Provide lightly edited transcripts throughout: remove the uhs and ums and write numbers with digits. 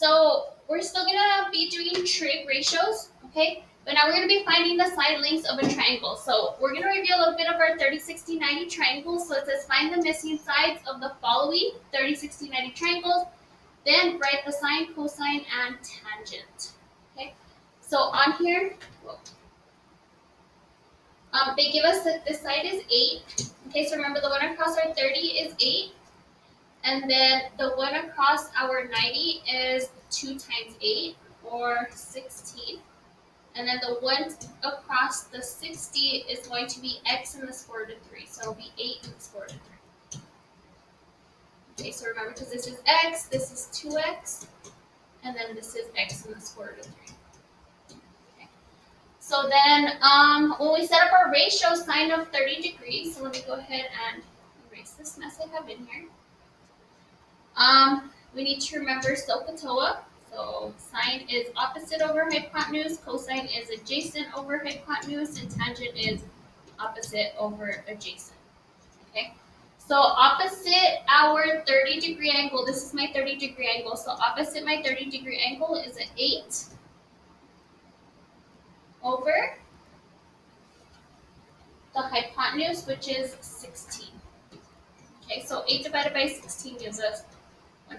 So we're still gonna be doing trig ratios, okay? But now we're gonna be finding the side lengths of a triangle. So we're gonna review a little bit of our 30, 60, 90 triangles. So it says find the missing sides of the following 30, 60, 90 triangles. Then write the sine, cosine, and tangent. Okay. So on here, they give us that this side is 8. Okay, so remember the one across our 30 is 8. And then the one across our 90 is 2 times 8, or 16. And then the one across the 60 is going to be x in the square root of 3. So it'll be 8 in the square root of 3. Okay, so remember, because this is x, this is 2x, and then this is x in the square root of 3. Okay. So then when we set up our ratio sine of 30 degrees, so let me go ahead and erase this mess I have in here. We need to remember SOHCAHTOA. So sine is opposite over hypotenuse, cosine is adjacent over hypotenuse, and tangent is opposite over adjacent. Okay. So opposite our 30-degree angle, this is my 30-degree angle. So opposite my 30-degree angle is an 8 over the hypotenuse, which is 16. Okay, so 8 divided by 16 gives us 1/2.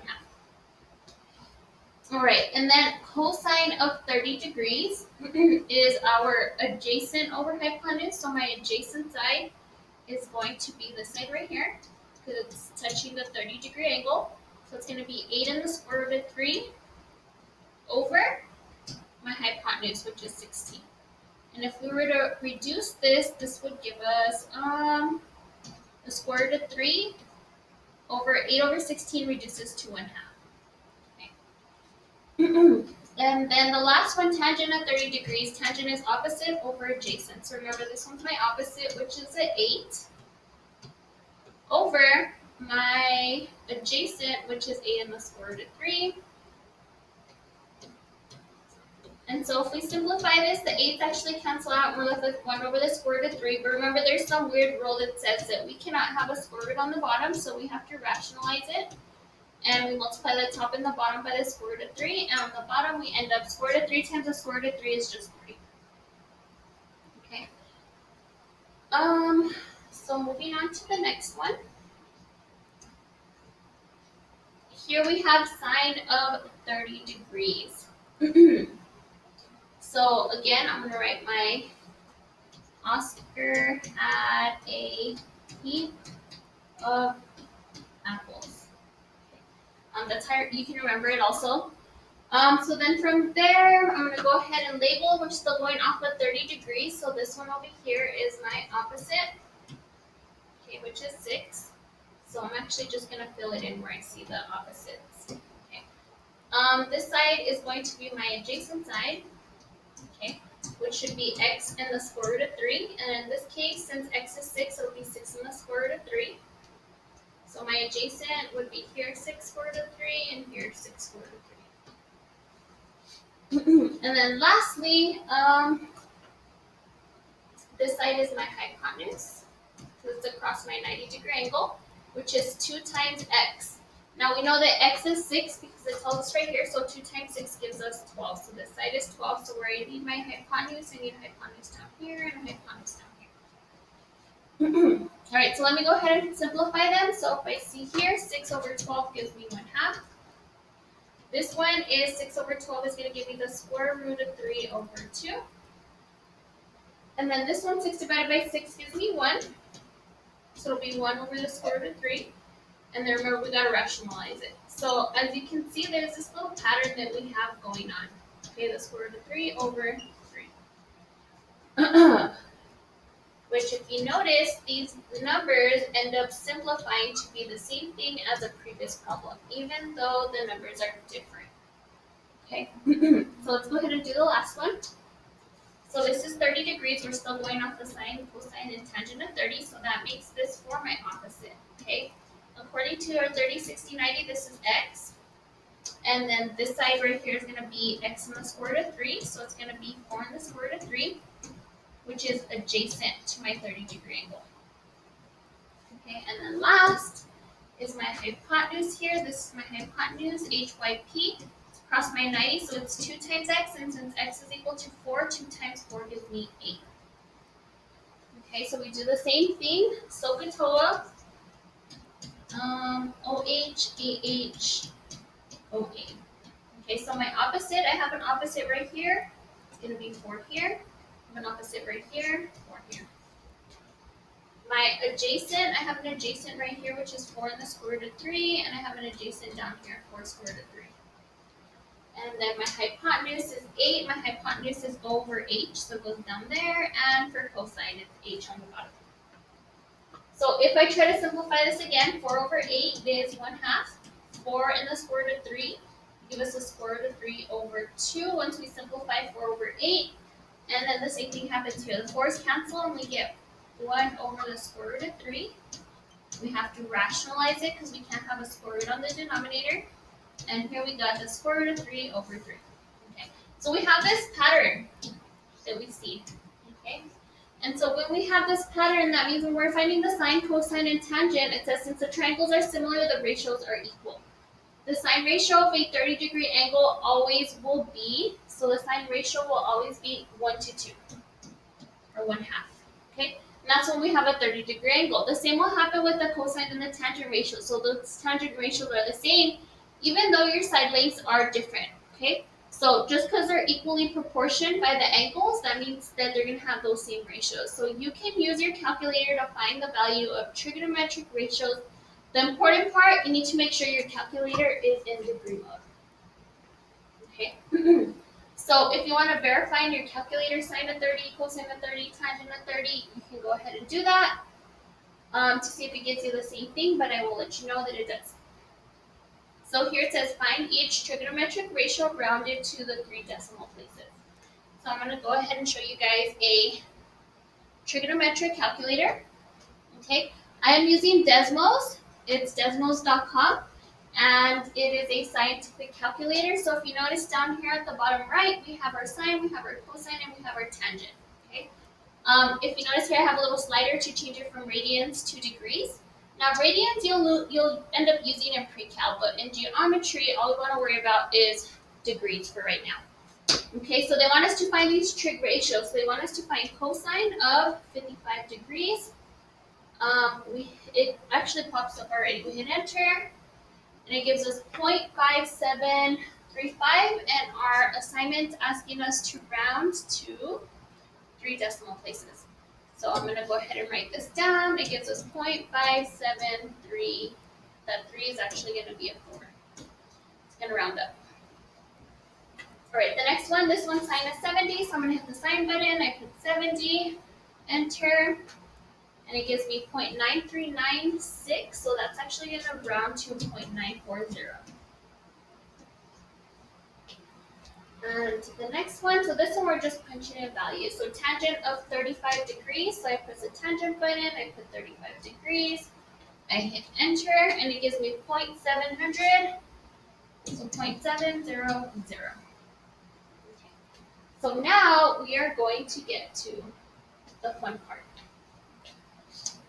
All right, and then cosine of 30 degrees is our adjacent over hypotenuse. So my adjacent side is going to be this side right here, because it's touching the 30-degree angle. So it's going to be 8 in the square root of 3 over my hypotenuse, which is 16. And if we were to reduce this, this would give us the square root of 3 over 8 over 16 reduces to 1/2. And then the last one, tangent of 30 degrees. Tangent is opposite over adjacent. So remember, this one's my opposite, which is an 8, over my adjacent, which is 8 in the square root of 3. And so if we simplify this, the 8's actually cancel out, and we're left with 1 over the square root of 3. But remember, there's some weird rule that says that we cannot have a square root on the bottom, so we have to rationalize it. And we multiply the top and the bottom by the square root of 3. And on the bottom, we end up square root of 3 times the square root of 3 is just 3. Okay. So moving on to the next one. Here we have sine of 30 degrees. So again, I'm going to write my Oscar had a heap of apples. That's how you can remember it also. So then from there, I'm going to go ahead and label. We're still going off of 30 degrees. So this one over here is my opposite, okay, which is 6. So I'm actually just going to fill it in where I see the opposites. Okay. This side is going to be my adjacent side, okay, which should be x in the square root of 3. And in this case, since x is 6, it'll be 6 in the square root of 3. So my adjacent would be here 6 square root of 3, and here 6 square root of 3. And then lastly, this side is my hypotenuse. So it's across my 90-degree angle, which is 2 times x. Now we know that x is 6 because it tells us right here, so 2 times 6 gives us 12. So this side is 12, so where I need my hypotenuse, I need a hypotenuse down here and a hypotenuse down here. All right, so let me go ahead and simplify them. So if I see here, 6 over 12 gives me 1/2. This one is 6 over 12 is going to give me the square root of 3 over 2. And then this one, 6 divided by 6 gives me 1. So it'll be 1 over the square root of 3. And then remember, we got to rationalize it. So as you can see, there's this little pattern that we have going on. Okay, the square root of 3 over 3. Which, if you notice, these numbers end up simplifying to be the same thing as a previous problem, even though the numbers are different. Okay, so let's go ahead and do the last one. So this is 30 degrees. We're still going off the sine, cosine, and tangent of 30, so that makes this for my opposite. Okay, according to our 30, 60, 90, this is x. And then this side right here is going to be x in the square root of 3, so it's going to be 4 in the square root of 3. Which is adjacent to my 30-degree angle. Okay, and then last is my hypotenuse here. This is my hypotenuse, HYP. It's across my 90, so it's 2 times x, and since x is equal to 4, 2 times 4 gives me 8. Okay, so we do the same thing, SOHCAHTOA, OH, AH, OA. Okay, so my opposite, I have an opposite right here. It's going to be 4 here. I have an opposite right here, 4 here. My adjacent, I have an adjacent right here, which is 4 in the square root of 3, and I have an adjacent down here, 4 square root of 3. And then my hypotenuse is 8. My hypotenuse is over h, so it goes down there. And for cosine, it's h on the bottom. So if I try to simplify this again, 4 over 8 is 1/2. 4 in the square root of 3 give us a square root of 3 over 2 once we simplify 4 over 8. And then the same thing happens here. The 4's cancel and we get 1 over the square root of 3. We have to rationalize it because we can't have a square root on the denominator. And here we got the square root of 3 over 3. Okay, so we have this pattern that we see. Okay, and so when we have this pattern, that means when we're finding the sine, cosine, and tangent, it says since the triangles are similar, the ratios are equal. The sine ratio of a 30-degree angle always will be, so the sine ratio will always be 1 to 2, or 1/2. Okay, and that's when we have a 30-degree angle. The same will happen with the cosine and the tangent ratio. So the tangent ratios are the same, even though your side lengths are different. Okay, so just because they're equally proportioned by the angles, that means that they're going to have those same ratios. So you can use your calculator to find the value of trigonometric ratios. The important part, you need to make sure your calculator is in degree mode. Okay. So if you want to verify in your calculator sine of 30, cosine of 30, tangent of 30, you can go ahead and do that to see if it gives you the same thing, but I will let you know that it does. So here it says find each trigonometric ratio rounded to the 3 decimal places. So I'm going to go ahead and show you guys a trigonometric calculator. Okay, I am using Desmos. It's desmos.com, and it is a scientific calculator. So if you notice down here at the bottom right, we have our sine, we have our cosine, and we have our tangent. Okay. If you notice here, I have a little slider to change it from radians to degrees. Now, radians you'll end up using in pre-cal, but in geometry, all we want to worry about is degrees for right now. Okay, so they want us to find these trig ratios. So they want us to find cosine of 55 degrees. It actually pops up already. We hit enter, and it gives us 0.5735, and our assignment asking us to round to 3 decimal places. So I'm going to go ahead and write this down. It gives us 0.573. That 3 is actually going to be a 4. It's going to round up. All right, the next one, this one's sine of 70, so I'm going to hit the sine button. I put 70, enter, and it gives me 0.9396, so that's actually going to round to 0.940. And the next one, so this one we're just punching in values. So tangent of 35 degrees, so I press the tangent button, I put 35 degrees, I hit enter, and it gives me 0.700, so 0.700. Okay. So now we are going to get to the fun part.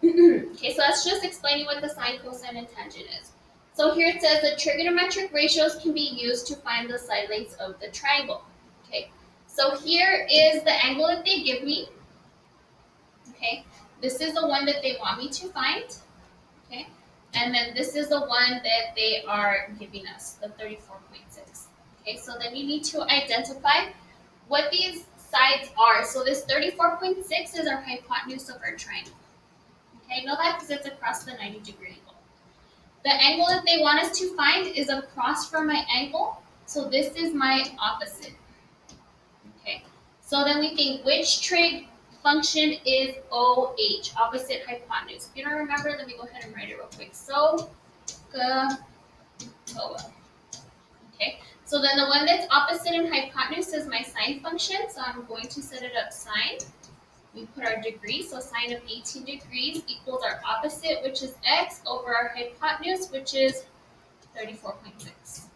Okay, so that's just explaining what the sine, cosine, and tangent is. So here it says that trigonometric ratios can be used to find the side lengths of the triangle. Okay, so here is the angle that they give me. Okay, this is the one that they want me to find. Okay, and then this is the one that they are giving us, the 34.6. Okay, so then you need to identify what these sides are. So this 34.6 is our hypotenuse of our triangle. Okay, I know that because it's across the 90-degree angle. The angle that they want us to find is across from my angle, so this is my opposite. Okay, so then we think which trig function is OH, opposite hypotenuse. If you don't remember, let me go ahead and write it real quick. SOHCAHTOA. Okay, so then the one that's opposite in hypotenuse is my sine function, so I'm going to set it up sine. We put our degrees, so sine of 18 degrees equals our opposite, which is x, over our hypotenuse, which is 34.6.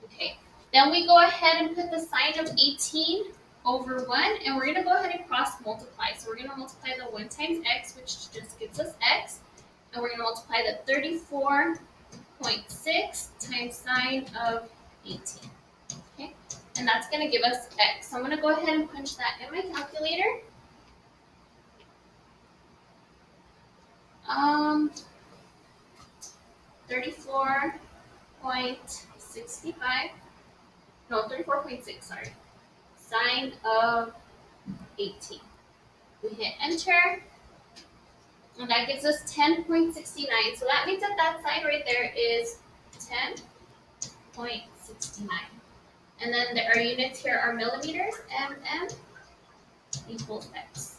Okay, then we go ahead and put the sine of 18 over 1, and we're going to go ahead and cross multiply. So we're going to multiply the 1 times x, which just gives us x, and we're going to multiply the 34.6 times sine of 18. Okay, and that's going to give us x. So I'm going to go ahead and punch that in my calculator. 34.65. No, 34.6, sorry. Sine of 18. We hit enter, and that gives us 10.69. So that means that that side right there is 10.69. And then our units here are millimeters, mm equals x.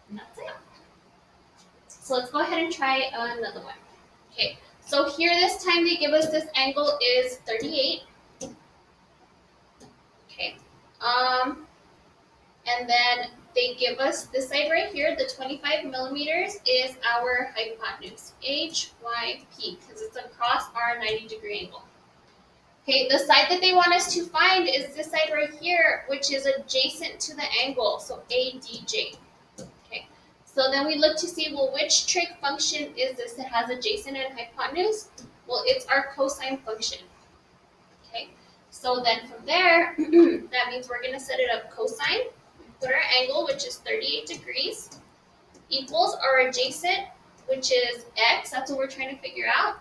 And that's it. So let's go ahead and try another one. Okay, so here this time they give us this angle is 38. Okay, and then they give us this side right here, the 25 millimeters is our hypotenuse, HYP, because it's across our 90-degree angle. Okay, the side that they want us to find is this side right here, which is adjacent to the angle, so ADJ. Okay, so then we look to see, well, which trig function is this that has adjacent and hypotenuse? Well, it's our cosine function. Okay, so then from there, that means we're going to set it up cosine. Put our angle, which is 38 degrees, equals our adjacent, which is x, that's what we're trying to figure out,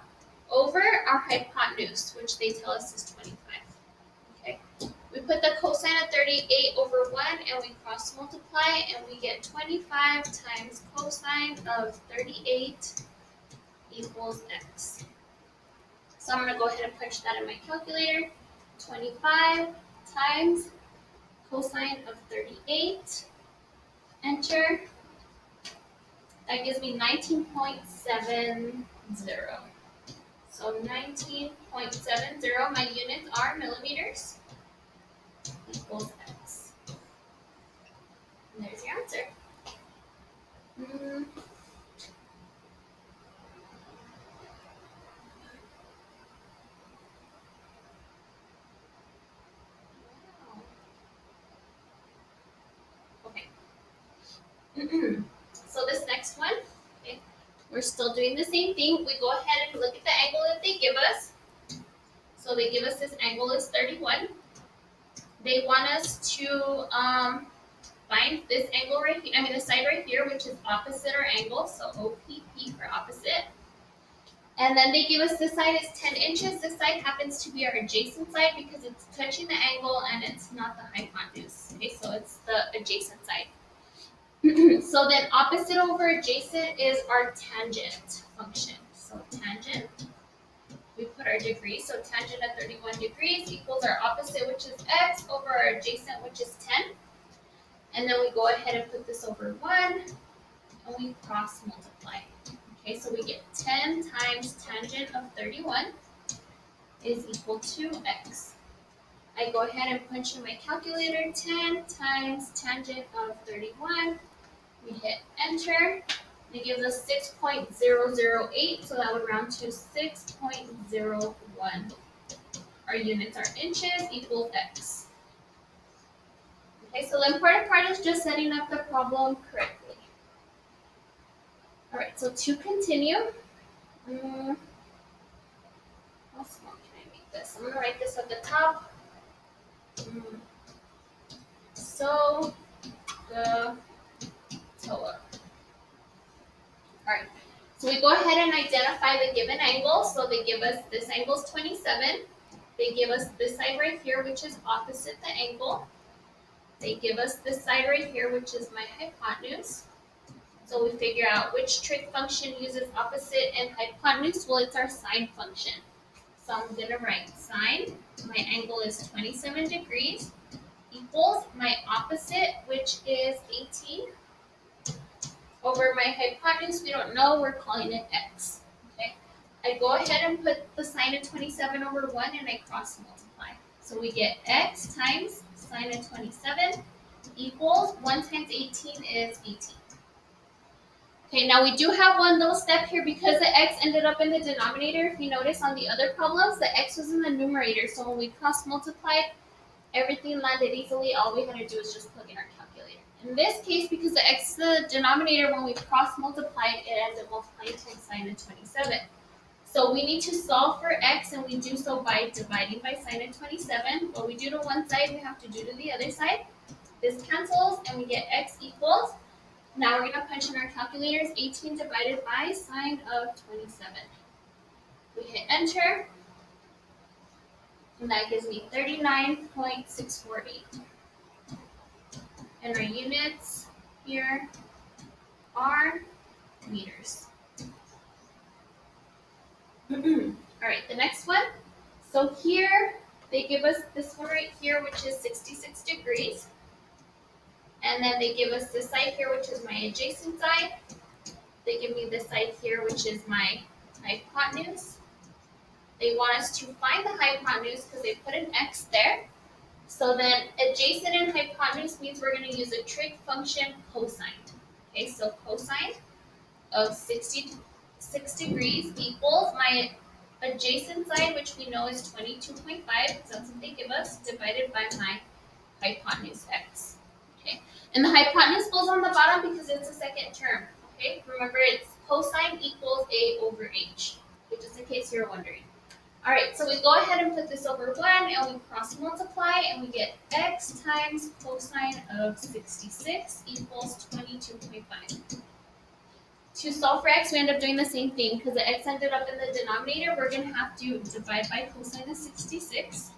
over our hypotenuse, which they tell us is 25. Okay, we put the cosine of 38 over 1, and we cross multiply, and we get 25 times cosine of 38 equals x. So I'm going to go ahead and punch that in my calculator. 25 times cosine of 38, enter. That gives me 19.70. So 19.70, my units are millimeters, equals x. And there's your answer. Okay. So this next one, okay, we're still doing the same thing. We go ahead and look at the angle that they give us. So they give us this angle is 31. They want us to find this angle right here, this side right here, which is opposite our angle, so OPP for opposite. And then they give us this side is 10 inches. This side happens to be our adjacent side because it's touching the angle and it's not the hypotenuse. Okay, so it's the adjacent side. So then opposite over adjacent is our tangent function. So tangent, we put our degrees. So tangent of 31 degrees equals our opposite, which is x, over our adjacent, which is 10. And then we go ahead and put this over 1, and we cross multiply. Okay, so we get 10 times tangent of 31 is equal to x. I go ahead and punch in my calculator, 10 times tangent of 31. We hit enter. It gives us 6.008, so that would round to 6.01. Our units are inches, equals x. Okay, so the important part is just setting up the problem correctly. All right, so to continue, how small can I make this? I'm going to write this at the top. So the TOA. All right, so we go ahead and identify the given angle. So they give us this angle is 27. They give us this side right here, which is opposite the angle. They give us this side right here, which is my hypotenuse. So we figure out which trig function uses opposite and hypotenuse. Well, it's our sine function. So I'm going to write sine, my angle is 27 degrees, equals my opposite, which is 18, over my hypotenuse, we don't know, we're calling it x. Okay, I go ahead and put the sine of 27 over 1, and I cross multiply. So we get x times sine of 27 equals 1 times 18 is 18. Okay, now we do have one little step here because the x ended up in the denominator. If you notice on the other problems, the x was in the numerator. So when we cross multiplied, everything landed easily. All we had to do was just plug in our calculator. In this case, because the x is the denominator, when we cross multiplied, it ends up multiplying times sine of 27. So we need to solve for x, and we do so by dividing by sine of 27. What we do to one side, we have to do to the other side. This cancels, and we get x equals. Now we're going to punch in our calculators, 18 divided by sine of 27. We hit enter, and that gives me 39.648. And our units here are meters. All right, the next one. So here they give us this one right here, which is 66 degrees. And then they give us this side here, which is my adjacent side. They give me this side here, which is my hypotenuse. They want us to find the hypotenuse because they put an x there. So then adjacent and hypotenuse means we're going to use a trig function cosine. Okay, so cosine of 66 degrees equals my adjacent side, which we know is 22.5, because that's what they give us, divided by my hypotenuse x. Okay, and the hypotenuse goes on the bottom because it's a second term. Okay, remember it's cosine equals a over h. Okay, just in case you're wondering. All right, so we go ahead and put this over 1, and we cross multiply, and we get x times cosine of 66 equals 22.5. To solve for x, we end up doing the same thing. Because the x ended up in the denominator, we're going to have to divide by cosine of 66.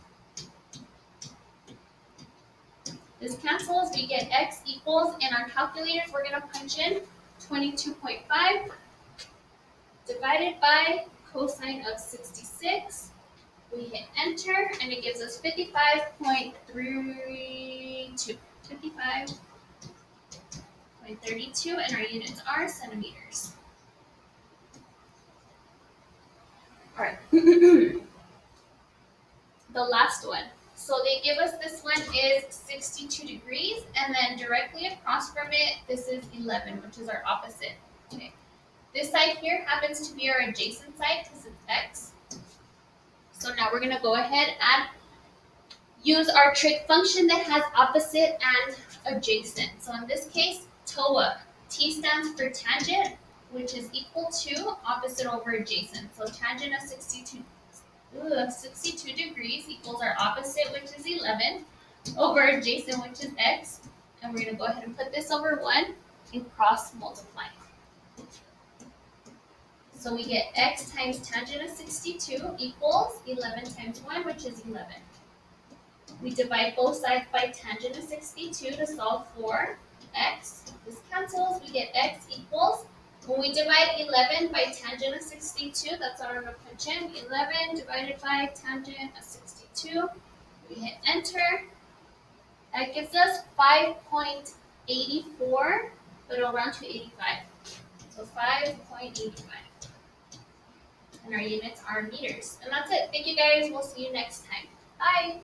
This cancels, we get x equals, in our calculators, we're going to punch in 22.5 divided by cosine of 66. We hit enter, and it gives us 55.32. 55.32, and our units are centimeters. All right. The last one. So they give us this one is 62 degrees, and then directly across from it, this is 11, which is our opposite. Okay. This side here happens to be our adjacent side because it's x. So now we're going to go ahead and use our trig function that has opposite and adjacent. So in this case, TOA. T stands for tangent, which is equal to opposite over adjacent. So tangent of 62 degrees equals our opposite, which is 11, over adjacent, which is x. And we're going to go ahead and put this over 1 and cross multiply. So we get x times tangent of 62 equals 11 times 1, which is 11. We divide both sides by tangent of 62 to solve for x. This cancels, we get x equals, when we divide 11 by tangent of 62, that's what I'm going to punch in, 11 divided by tangent of 62. We hit enter. That gives us 5.84, but it'll round to 85. So 5.85. And our units are meters. And that's it. Thank you guys. We'll see you next time. Bye.